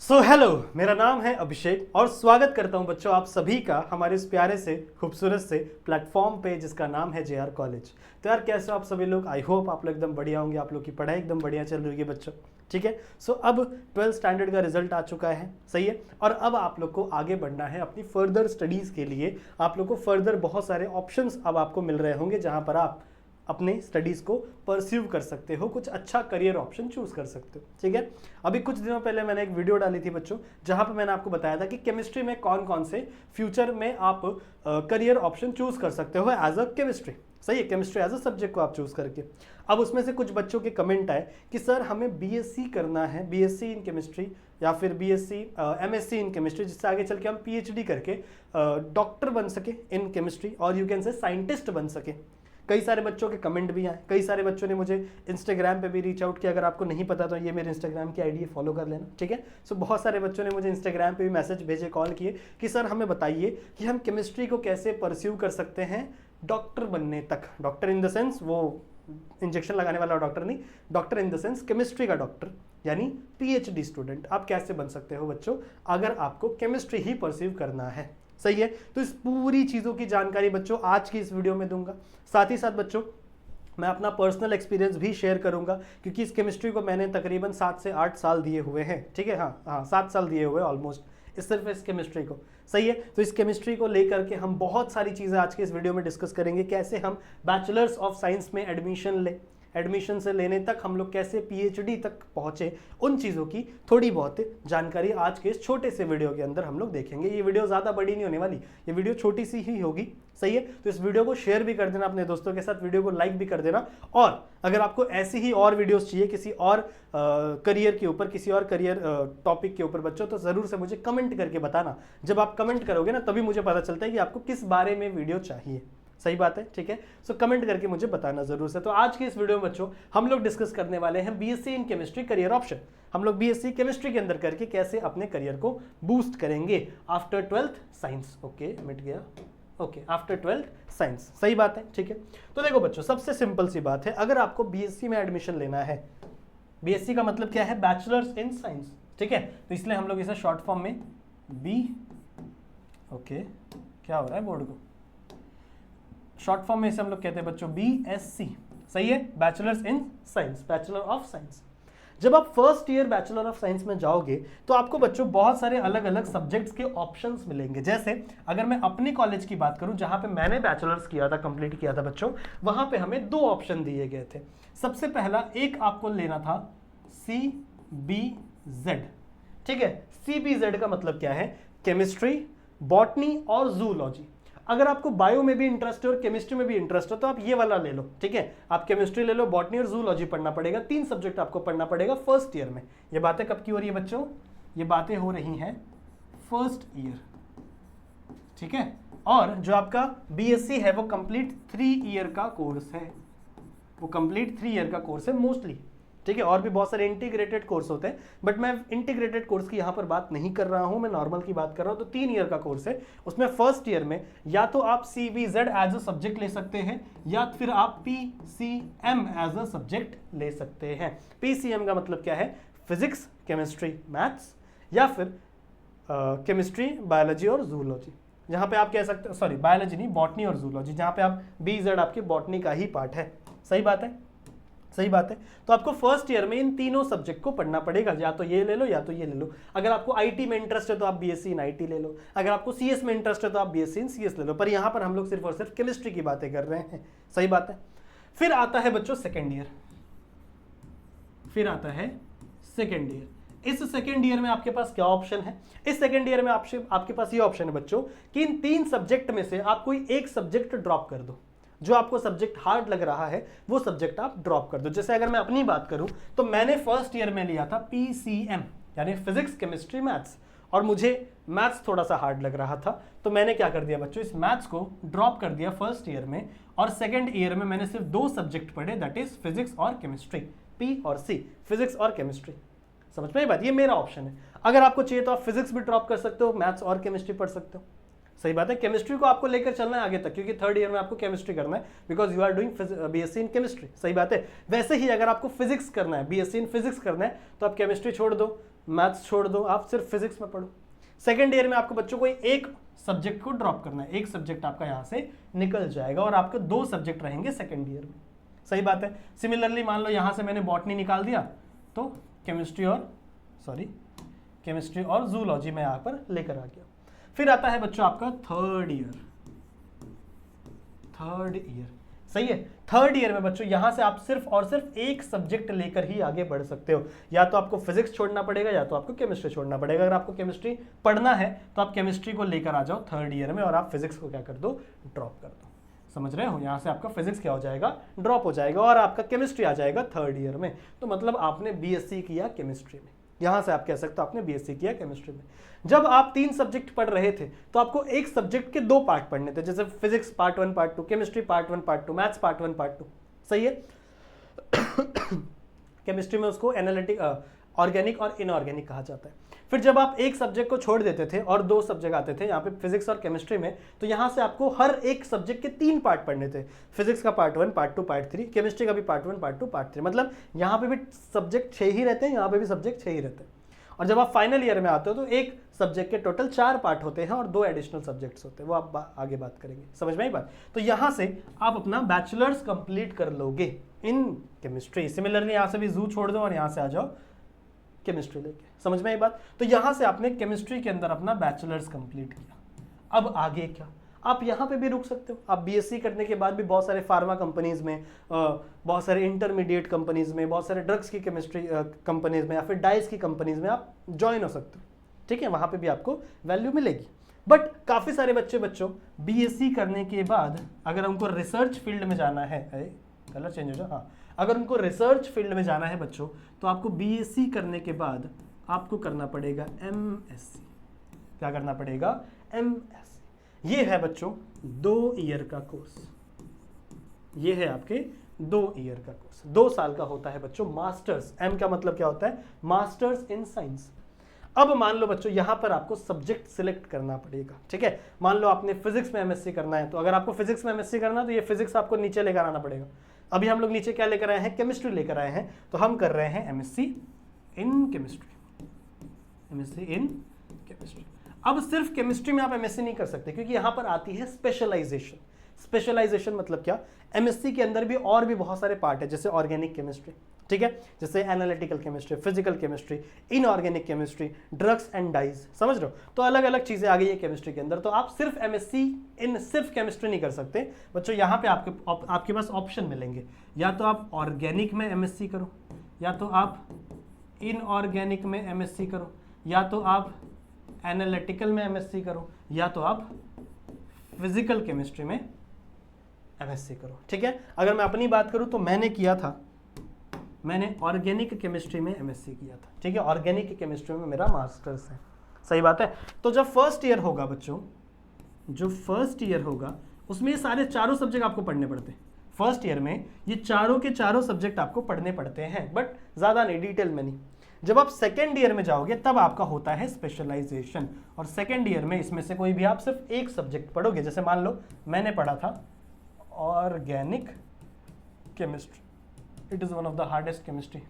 Hello, मेरा नाम है अभिषेक और स्वागत करता हूं बच्चों आप सभी का हमारे इस प्यारे से खूबसूरत से प्लेटफॉर्म पे जिसका नाम है जेआर कॉलेज। तो यार कैसे हो आप सभी लोग? आई होप आप लोग एकदम बढ़िया होंगे, आप लोग की पढ़ाई एकदम बढ़िया चल रही है बच्चों। ठीक है, अब 12th स्टैंडर्ड का रिजल्ट आ चुका है, सही है। और अब आप लोग को आगे बढ़ना है अपनी फर्दर स्टडीज़ के लिए। आप लोग को फर्दर बहुत सारे ऑप्शंस अब आपको मिल रहे होंगे जहाँ पर आप अपने स्टडीज़ को परस्यू कर सकते हो, कुछ अच्छा करियर ऑप्शन चूज कर सकते हो। ठीक है, अभी कुछ दिनों पहले मैंने एक वीडियो डाली थी बच्चों, जहां पर मैंने आपको बताया था कि केमिस्ट्री में कौन कौन से फ्यूचर में आप करियर ऑप्शन चूज कर सकते हो एज अ केमिस्ट्री। सही है, केमिस्ट्री एज अ सब्जेक्ट को आप चूज करके। अब उसमें से कुछ बच्चों के कमेंट आए कि सर हमें बीएससी करना है, बीएससी इन केमिस्ट्री या फिर बीएससी एमएससी इन केमिस्ट्री, जिससे आगे चल के हम पीएचडी करके डॉक्टर बन सके इन केमिस्ट्री और यू कैन से साइंटिस्ट बन सके। कई सारे बच्चों के कमेंट भी आए, कई सारे बच्चों ने मुझे इंस्टाग्राम पे भी रीच आउट किया। अगर आपको नहीं पता तो ये मेरे इंस्टाग्राम की आईडी फॉलो कर लेना, ठीक है। बहुत सारे बच्चों ने मुझे इंस्टाग्राम पे भी मैसेज भेजे, कॉल किए कि सर हमें बताइए कि हम केमिस्ट्री को कैसे परस्यू कर सकते हैं डॉक्टर बनने तक। डॉक्टर इन द सेंस वो इंजेक्शन लगाने वाला डॉक्टर नहीं, doctor in the sense chemistry का डॉक्टर, यानी पीएचडी स्टूडेंट आप कैसे बन सकते हो बच्चों अगर आपको केमिस्ट्री ही परस्यू करना है। सही है, तो इस पूरी चीज़ों की जानकारी बच्चों आज की इस वीडियो में दूंगा। साथ ही साथ बच्चों मैं अपना पर्सनल एक्सपीरियंस भी शेयर करूंगा, क्योंकि इस केमिस्ट्री को मैंने तकरीबन 7 से 8 साल दिए हुए हैं। ठीक है, हाँ 7 साल दिए हुए ऑलमोस्ट सिर्फ इस केमिस्ट्री को। सही है, तो इस केमिस्ट्री को लेकर के हम बहुत सारी चीज़ें आज के इस वीडियो में डिस्कस करेंगे। कैसे हम बैचलर्स ऑफ साइंस में एडमिशन से लेने तक हम लोग कैसे पीएचडी तक पहुंचे, उन चीज़ों की थोड़ी बहुत जानकारी आज के इस छोटे से वीडियो के अंदर हम लोग देखेंगे। ये वीडियो ज़्यादा बड़ी नहीं होने वाली, ये वीडियो छोटी सी ही होगी। सही है, तो इस वीडियो को शेयर भी कर देना अपने दोस्तों के साथ, वीडियो को लाइक भी कर देना। और अगर आपको ऐसी ही और वीडियोस चाहिए किसी और करियर के ऊपर, किसी और करियर टॉपिक के ऊपर बच्चों, तो ज़रूर से मुझे कमेंट करके बताना। जब आप कमेंट करोगे ना तभी मुझे पता चलता है कि आपको किस बारे में वीडियो चाहिए। सही बात है, ठीक है। कमेंट करके मुझे बताना जरूर से। तो आज की इस वीडियो में बच्चों हम लोग डिस्कस करने वाले हैं BSc in chemistry career option. हम लोग बीएससी केमिस्ट्री के अंदर करके कैसे अपने करियर को बूस्ट करेंगे आफ्टर 12th साइंस। ओके, मिट गया। ओके, आफ्टर 12th साइंस, सही बात है, ठीक है। तो देखो बच्चों, सबसे सिंपल सी बात है, अगर आपको बीएससी में एडमिशन लेना है, बीएससी का मतलब क्या है? बैचलर्स इन साइंस, ठीक है। तो इसलिए हम लोग इसे शॉर्ट फॉर्म में बी, ओके, क्या हो रहा है बोर्ड को, शॉर्ट फॉर्म में इसे हम लोग कहते हैं बच्चों बीएससी। सही है, bachelors in science, bachelor of science. जब आप first year bachelor of science में जाओगे तो आपको बच्चों बहुत सारे अलग अलग सब्जेक्ट्स के ऑप्शंस मिलेंगे। जैसे अगर मैं अपने कॉलेज की बात करूं, जहां पे मैंने बैचलर्स किया था, कंप्लीट किया था बच्चों, वहां पे हमें 2 ऑप्शन दिए गए थे। सबसे पहला एक आपको लेना था CBZ, ठीक है। CBZ का मतलब क्या है? केमिस्ट्री, बॉटनी और जूलॉजी। अगर आपको बायो में भी इंटरेस्ट है और केमिस्ट्री में भी इंटरेस्ट है तो आप ये वाला ले लो, ठीक है। आप केमिस्ट्री ले लो, बॉटनी और जूलॉजी पढ़ना पड़ेगा। 3 सब्जेक्ट आपको पढ़ना पड़ेगा फर्स्ट ईयर में। ये बातें कब की हो रही है बच्चों? ये बातें हो रही हैं फर्स्ट ईयर, ठीक है। और जो आपका बीएससी है वो कंप्लीट 3 ईयर का कोर्स है, वो कंप्लीट 3 ईयर का कोर्स है मोस्टली, ठीक है। और भी बहुत सारे इंटीग्रेटेड कोर्स होते हैं, बट मैं इंटीग्रेटेड कोर्स की यहाँ पर बात नहीं कर रहा हूँ, मैं नॉर्मल की बात कर रहा हूँ। तो 3 ईयर का कोर्स है, उसमें फर्स्ट ईयर में या तो आप CBZ एज अ सब्जेक्ट ले सकते हैं या फिर आप PCM एज अ सब्जेक्ट ले सकते हैं। PCM का मतलब क्या है? फिजिक्स, केमिस्ट्री, मैथ्स, या फिर केमिस्ट्री, बायोलॉजी और जूलॉजी। जहाँ पे आप कह सकते हो, सॉरी बायोलॉजी नहीं, बॉटनी और जूलॉजी, जहाँ पे आप BZ आपके बॉटनी का ही पार्ट है। सही बात है, सही बात है। तो आपको फर्स्ट ईयर में इन तीनों सब्जेक्ट को पढ़ना पड़ेगा, या तो ये ले लो या तो ये ले लो। अगर आपको आईटी में इंटरेस्ट है तो आप बीएससी इन आईटी ले लो, अगर आपको सीएस में इंटरेस्ट है तो आप बीएससी इन सीएस ले लो। पर यहां पर हम लोग सिर्फ और सिर्फ केमिस्ट्री की बातें कर रहे हैं। सही बात है। फिर आता है बच्चों सेकेंड ईयर, फिर आता है सेकेंड ईयर। इस सेकेंड ईयर में आपके पास क्या ऑप्शन है? इस सेकेंड ईयर में आपके पास ये ऑप्शन है बच्चों कि इन 3 सब्जेक्ट में से आप कोई एक सब्जेक्ट ड्रॉप कर दो। जो आपको सब्जेक्ट हार्ड लग रहा है वो सब्जेक्ट आप ड्रॉप कर दो। जैसे अगर मैं अपनी बात करूं तो मैंने फर्स्ट ईयर में लिया था PCM, यानी फिजिक्स, केमिस्ट्री, मैथ्स, और मुझे मैथ्स थोड़ा सा हार्ड लग रहा था, तो मैंने क्या कर दिया बच्चों, इस मैथ्स को ड्रॉप कर दिया फर्स्ट ईयर में, और सेकेंड ईयर में मैंने सिर्फ 2 सब्जेक्ट पढ़े, दैट इज फिजिक्स और केमिस्ट्री, P और C, फिजिक्स और केमिस्ट्री। समझ में ये बात? ये मेरा ऑप्शन है। अगर आपको चाहिए तो आप फिजिक्स भी ड्रॉप कर सकते हो, मैथ्स और केमिस्ट्री पढ़ सकते हो। सही बात है। केमिस्ट्री को आपको लेकर चलना है आगे तक, क्योंकि थर्ड ईयर में आपको केमिस्ट्री करना है, because you are doing BSc in chemistry. सही बात है। वैसे ही अगर आपको फिजिक्स करना है, बीएससी इन फिजिक्स करना है, तो आप केमिस्ट्री छोड़ दो, मैथ्स छोड़ दो, आप सिर्फ फिजिक्स में पढ़ो। सेकेंड ईयर में आपको बच्चों को एक सब्जेक्ट को ड्रॉप करना है, एक सब्जेक्ट आपका यहाँ से निकल जाएगा और आपके 2 सब्जेक्ट रहेंगे सेकेंड ईयर में। सही बात है। सिमिलरली मान लो यहाँ से मैंने बॉटनी निकाल दिया तो केमिस्ट्री और जूलॉजी मैं यहाँ पर लेकर आ गया। फिर आता है बच्चों आपका थर्ड ईयर। सही है। थर्ड ईयर में बच्चों यहां से आप सिर्फ और सिर्फ एक सब्जेक्ट लेकर ही आगे बढ़ सकते हो, या तो आपको फिजिक्स छोड़ना पड़ेगा या तो आपको केमिस्ट्री छोड़ना पड़ेगा। अगर आपको केमिस्ट्री पढ़ना है तो आप केमिस्ट्री को लेकर आ जाओ थर्ड ईयर में और आप फिजिक्स को क्या कर दो, ड्रॉप कर दो। समझ रहे हो, यहां से आपका फिजिक्स क्या हो जाएगा, ड्रॉप हो जाएगा और आपका केमिस्ट्री आ जाएगा थर्ड ईयर में। तो मतलब आपने बीएससी किया केमिस्ट्री में, यहां से आप कह सकते हो आपने बीएससी किया केमिस्ट्री में। जब आप 3 सब्जेक्ट पढ़ रहे थे तो आपको एक सब्जेक्ट के 2 पार्ट पढ़ने थे, जैसे physics part 1 part 2, chemistry part 1 part 2, maths part 1 part 2। सही है। केमिस्ट्री में उसको एनालिटिक, ऑर्गेनिक और इनऑर्गेनिक कहा जाता है। फिर जब आप एक सब्जेक्ट को छोड़ देते थे और 2 सब्जेक्ट आते थे यहाँ पे फिजिक्स और केमिस्ट्री में, तो यहाँ से आपको हर एक सब्जेक्ट के 3 पार्ट पढ़ने थे। फिजिक्स का पार्ट 1 पार्ट 2 पार्ट 3, केमिस्ट्री का भी पार्ट 1 पार्ट 2 पार्ट 3। मतलब यहाँ पे भी सब्जेक्ट 6 ही रहते हैं, यहाँ पे भी सब्जेक्ट 6 ही रहते हैं। और जब आप फाइनल ईयर में आते हो तो एक सब्जेक्ट के टोटल 4 पार्ट होते हैं और 2 एडिशनल सब्जेक्ट्स होते हैं, वो आप आगे बात करेंगे। समझ में आई बात। तो यहाँ से आप अपना बैचलर्स कंप्लीट कर लोगे इन केमिस्ट्री। सिमिलरली यहाँ से भी जू छोड़ दो और यहाँ से आ जाओ केमिस्ट्री लेके। समझ में आई बात। तो यहाँ से आपने केमिस्ट्री के अंदर अपना बैचलर्स कंप्लीट किया। अब आगे क्या, आप यहाँ पे भी रुक सकते हो। आप बीएससी करने के बाद भी बहुत सारे फार्मा कंपनीज में, बहुत सारे इंटरमीडिएट कंपनीज में, बहुत सारे ड्रग्स की केमिस्ट्री कंपनीज में या फिर डाइस की कंपनीज में आप ज्वाइन हो सकते हो। ठीक है, वहाँ पे भी आपको वैल्यू मिलेगी। बट काफ़ी सारे बच्चों बीएससी करने के बाद अगर उनको रिसर्च फील्ड में जाना है, कलर चेंज हो जाए, हाँ, अगर उनको रिसर्च फील्ड में जाना है बच्चों, तो आपको बीएससी करने के बाद आपको करना पड़ेगा एमएससी। क्या करना पड़ेगा, एमएससी। ये है बच्चों 2 ईयर का कोर्स। ये है आपके 2 ईयर का कोर्स, 2 साल का होता है बच्चों मास्टर्स। एम का मतलब क्या होता है, मास्टर्स इन साइंस। अब मान लो बच्चों यहाँ पर आपको सब्जेक्ट सिलेक्ट करना पड़ेगा। ठीक है, मान लो आपने फिजिक्स में एमएससी करना है, तो अगर आपको फिजिक्स में एमएससी करना है तो ये फिजिक्स आपको नीचे लेकर आना पड़ेगा। अभी हम लोग नीचे क्या लेकर आए हैं, केमिस्ट्री लेकर आए हैं, तो हम कर रहे हैं MSc in chemistry. MSc in chemistry. अब सिर्फ केमिस्ट्री में आप एमएससी नहीं कर सकते, क्योंकि यहां पर आती है स्पेशलाइजेशन। स्पेशलाइजेशन मतलब क्या, एमएससी के अंदर भी और भी बहुत सारे पार्ट है, जैसे ऑर्गेनिक केमिस्ट्री, ठीक है, जैसे analytical chemistry, physical chemistry, inorganic chemistry, drugs and dyes. समझ रहे हो, तो अलग अलग चीजें आ गई है केमिस्ट्री के अंदर। तो आप सिर्फ एमएससी इन सिर्फ केमिस्ट्री नहीं कर सकते बच्चों। यहाँ पे आपके पास ऑप्शन मिलेंगे, या तो आप ऑर्गेनिक में एमएससी करो, या तो आप इनऑर्गेनिक में एमएससी करो, या तो आप एनालिटिकल में एमएससी करो, या तो आप फिजिकल केमिस्ट्री में एमएससी करो। ठीक है, अगर मैं अपनी बात करूं तो मैंने किया था, मैंने ऑर्गेनिक केमिस्ट्री में एमएससी किया था। ठीक है, ऑर्गेनिक केमिस्ट्री में मेरा मास्टर्स है। सही बात है। तो जब फर्स्ट ईयर होगा बच्चों, जो फर्स्ट ईयर होगा उसमें ये सारे चारों सब्जेक्ट आपको पढ़ने पड़ते हैं। फर्स्ट ईयर में ये चारों के चारों सब्जेक्ट आपको पढ़ने पड़ते हैं, बट ज़्यादा नहीं, डिटेल में नहीं। जब आप सेकेंड ईयर में जाओगे तब आपका होता है स्पेशलाइजेशन, और सेकेंड ईयर में इसमें से कोई भी आप सिर्फ एक सब्जेक्ट पढ़ोगे। जैसे मान लो मैंने पढ़ा था organic chemistry, it is one of the hardest chemistry.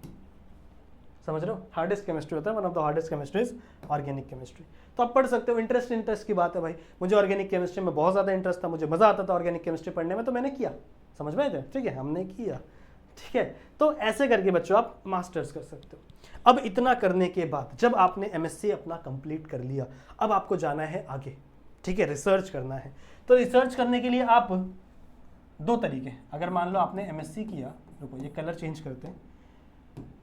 समझ रहे हो, हार्डेस्ट केमिस्ट्री होता है, one of the hardest chemistry is organic chemistry. तो आप पढ़ सकते हो। इंटरेस्ट की बात है भाई, मुझे ऑर्गेनिक केमिस्ट्री में बहुत ज़्यादा इंटरेस्ट था, मुझे मज़ा आता था ऑर्गेनिक केमिस्ट्री पढ़ने में, तो मैंने किया। समझ में आए थे, ठीक है, हमने किया। ठीक है, तो ऐसे करके बच्चों आप मास्टर्स कर सकते हो। अब इतना करने के बाद जब आपने एमएससी अपना कंप्लीट कर लिया, अब आपको जाना है आगे। ठीक है, रिसर्च करना है। तो रिसर्च करने के लिए आप 2 तरीके, अगर मान लो आपने एमएससी किया, रुको ये कलर चेंज करते हैं,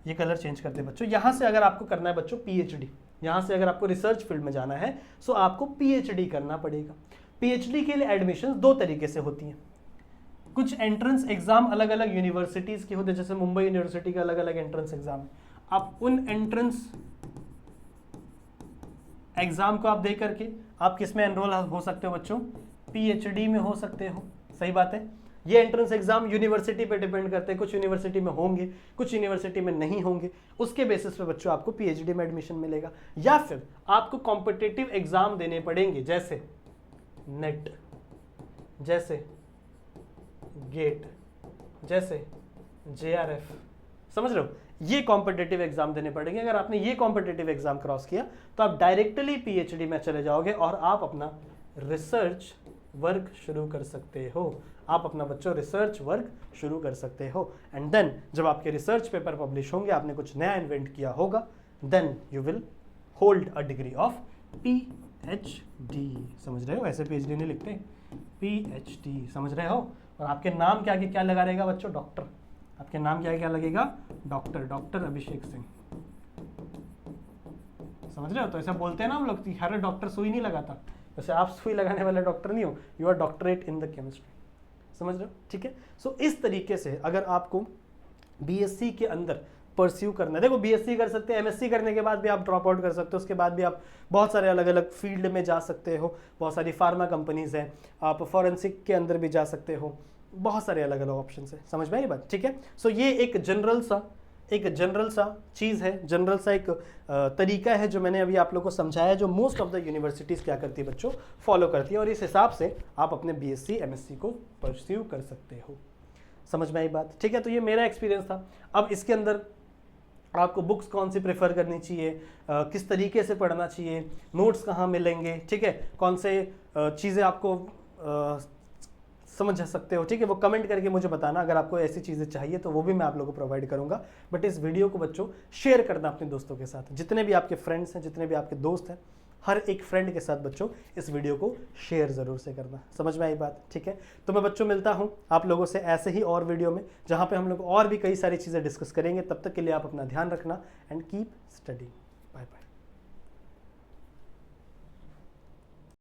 ये कलर चेंज करते हैं बच्चों। यहाँ से अगर आपको करना है बच्चों पीएचडी, यहाँ से अगर आपको रिसर्च फील्ड में जाना है तो आपको पीएचडी करना पड़ेगा। पीएचडी के लिए एडमिशन 2 तरीके से होती हैं। कुछ एंट्रेंस एग्जाम अलग अलग यूनिवर्सिटीज़ के होते हैं, जैसे मुंबई यूनिवर्सिटी का अलग अलग एंट्रेंस एग्जाम है। आप उन एंट्रेंस एग्जाम को आप दे करके आप किस में एनरोल हो सकते हो बच्चों, पीएचडी में हो सकते हो। सही बात है। ये एंट्रेंस एग्जाम यूनिवर्सिटी पे डिपेंड करते हैं, कुछ यूनिवर्सिटी में होंगे, कुछ यूनिवर्सिटी में नहीं होंगे। उसके बेसिस पे बच्चों आपको पीएचडी में एडमिशन मिलेगा, या फिर आपको कॉम्पिटिटिव एग्जाम देने पड़ेंगे, जैसे नेट, जैसे गेट, जैसे जेआरएफ। समझ रहे हो? ये कॉम्पिटिटिव एग्जाम देने पड़ेंगे। अगर आपने ये कॉम्पिटिटिव एग्जाम क्रॉस किया तो आप डायरेक्टली पीएचडी में चले जाओगे और आप अपना रिसर्च वर्क शुरू कर सकते हो। आप अपना बच्चों रिसर्च वर्क शुरू कर सकते हो। एंड देन जब आपके रिसर्च पेपर पब्लिश होंगे, आपने कुछ नया इन्वेंट किया होगा, then you will hold a degree of PhD. समझ रहे हो? ऐसे पीएचडी नहीं लिखते, पीएचडी, समझ रहे हो? और आपके नाम के आगे क्या लगा रहेगा बच्चों? डॉक्टर। आपके नाम के आगे क्या लगेगा? Doctor, doctor Abhishek Singh. समझ रहे हो? तो ऐसा बोलते हैं ना हम लोग कि हर डॉक्टर सुई नहीं लगाता, वैसे आप सुई लगाने वाले डॉक्टर नहीं हो, you are doctorate in the chemistry. समझ रहे हो? ठीक है। सो इस तरीके से अगर आपको बीएससी के अंदर परस्यू करना है, देखो बीएससी कर सकते हैं, एमएससी करने के बाद भी आप ड्रॉप आउट कर सकते हो, उसके बाद भी आप बहुत सारे अलग अलग फील्ड में जा सकते हो, बहुत सारी फार्मा कंपनीज हैं, आप फॉरेंसिक के अंदर भी जा सकते हो, बहुत सारे अलग अलग ऑप्शन है। समझ में आई बात? ठीक है। सो ये एक जनरल सा चीज़ है, जनरल सा एक तरीका है जो मैंने अभी आप लोगों को समझाया, जो मोस्ट ऑफ द यूनिवर्सिटीज़ क्या करती है बच्चों, फॉलो करती है, और इस हिसाब से आप अपने बीएससी एमएससी को परस्यू कर सकते हो। समझ में आई बात? ठीक है। तो ये मेरा एक्सपीरियंस था। अब इसके अंदर आपको बुक्स कौन सी प्रेफर करनी चाहिए, किस तरीके से पढ़ना चाहिए, नोट्स कहाँ मिलेंगे, ठीक है, कौन से चीज़ें आपको समझ सकते हो, ठीक है, वो कमेंट करके मुझे बताना। अगर आपको ऐसी चीज़ें चाहिए तो वो भी मैं आप लोगों को प्रोवाइड करूंगा। बट इस वीडियो को बच्चों शेयर करना अपने दोस्तों के साथ, जितने भी आपके फ्रेंड्स हैं, जितने भी आपके दोस्त हैं, हर एक फ्रेंड के साथ बच्चों इस वीडियो को शेयर ज़रूर से करना। समझ में आई बात? ठीक है। तो मैं बच्चों मिलता हूँ आप लोगों से ऐसे ही और वीडियो में, जहाँ पे हम लोग और भी कई सारी चीज़ें डिस्कस करेंगे। तब तक के लिए आप अपना ध्यान रखना and keep study. Bye bye.